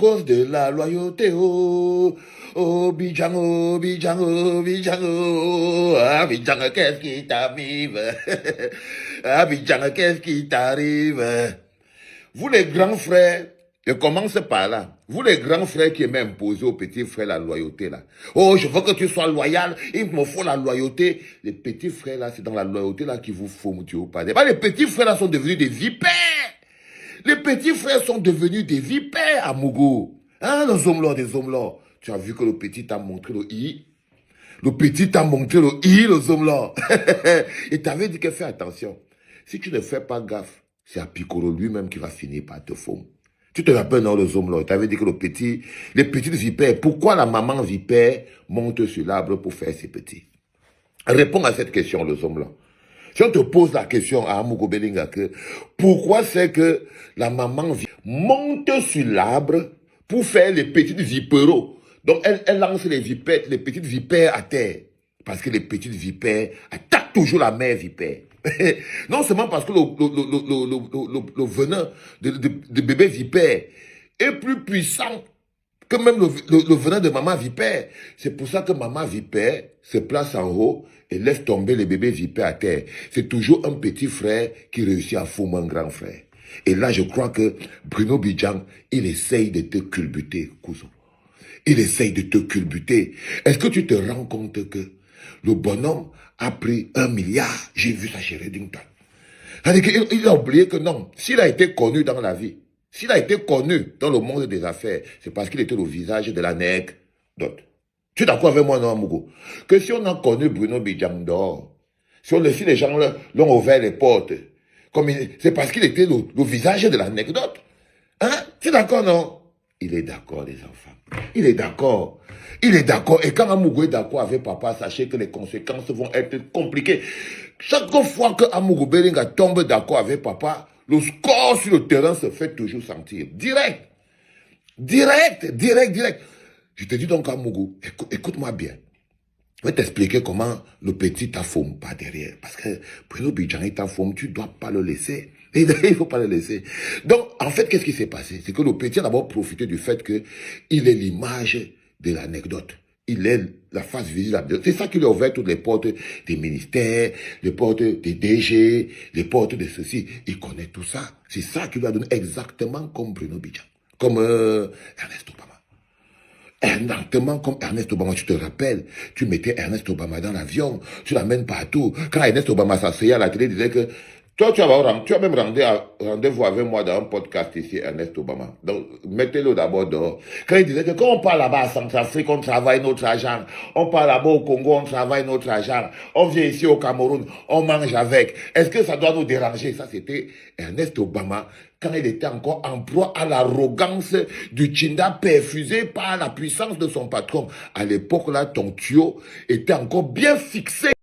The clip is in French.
cause de la loyauté, oh. Oh, Bidjan, oh, Bidjan, oh, Bidjan, oh. Ah, Bidjan, qu'est-ce qui t'arrive? Ah, Bidjan, qu'est-ce qui t'arrive? Vous les grands frères, je commence par là. Vous les grands frères qui aiment imposer aux petits frères la loyauté là. Oh, je veux que tu sois loyal, il me faut la loyauté. Les petits frères là, c'est dans la loyauté là qu'il vous faut, monsieur ou pas. Les petits frères là sont devenus des vipères. Les petits frères sont devenus des vipères à Mougou. Hein, les hommes là, des hommes là. Tu as vu que le petit t'a montré le i. Le petit t'a montré le i, les hommes là. Et t'avais dit que fais attention. Si tu ne fais pas gaffe, c'est à Piccolo lui-même qui va finir par te fondre. Tu te rappelles, non, les hommes là, tu avais dit que les petites vipères, pourquoi la maman vipère monte sur l'arbre pour faire ses petits? Réponds à cette question, les hommes là. Si on te pose la question à Amougou Belinga, pourquoi c'est que la maman vipère monte sur l'arbre pour faire les petites vipéros? Donc elle lance les petites vipères à terre. Parce que les petites vipères attaquent toujours la mère vipère. Non seulement parce que le venin de bébé vipère est plus puissant que même le venin de maman vipère. C'est pour ça que maman vipère se place en haut et laisse tomber les bébés vipères à terre. C'est toujours un petit frère qui réussit à foumer un grand frère. Et là, je crois que Bruno Bidjan, il essaye de te culbuter, cousin. Il essaye de te culbuter. Est-ce que tu te rends compte que le bonhomme a pris 1 milliard? J'ai vu ça chez Reddington. Il a oublié que non, s'il a été connu dans la vie, s'il a été connu dans le monde des affaires, c'est parce qu'il était le visage de l'anecdote. Tu es d'accord avec moi, non, Mougou? Que si on a connu Bruno Bidjan dehors, si les gens l'ont ouvert les portes, c'est parce qu'il était le visage de l'anecdote. Hein? Tu es d'accord, non? Il est d'accord, les enfants. Il est d'accord. Il est d'accord. Et quand Amougou est d'accord avec papa, sachez que les conséquences vont être compliquées. Chaque fois que Amougou Belinga tombe d'accord avec papa, le score sur le terrain se fait toujours sentir. Direct. Direct. Je te dis donc, Amougou, écoute-moi bien. Je vais t'expliquer comment le petit t'affourme pas derrière. Parce que Bruno Bidjan il t'affourme, tu ne dois pas le laisser. Il ne faut pas le laisser. Donc, en fait, qu'est-ce qui s'est passé? C'est que le petit a d'abord profité du fait qu'il est l'image de l'anecdote. Il est la face visible. C'est ça qui lui a ouvert toutes les portes des ministères, les portes des DG, les portes de ceci. Il connaît tout ça. C'est ça qui lui a donné exactement comme Bruno Bidjan. Comme Ernest Obama. Exactement comme Ernest Obama, tu te rappelles, tu mettais Ernest Obama dans l'avion, tu l'amènes partout. Quand Ernest Obama s'asseyait à la télé, il disait que toi, tu as même rendez-vous avec moi dans un podcast ici, Ernest Obama. Donc, mettez-le d'abord dehors. Quand il disait que quand on parle là-bas à Centrafrique, on travaille notre argent. On parle là-bas au Congo, on travaille notre argent. On vient ici au Cameroun, on mange avec. Est-ce que ça doit nous déranger? Ça, c'était Ernest Obama quand il était encore en proie à l'arrogance du Tchinda perfusé par la puissance de son patron. À l'époque, là, ton tuyau était encore bien fixé.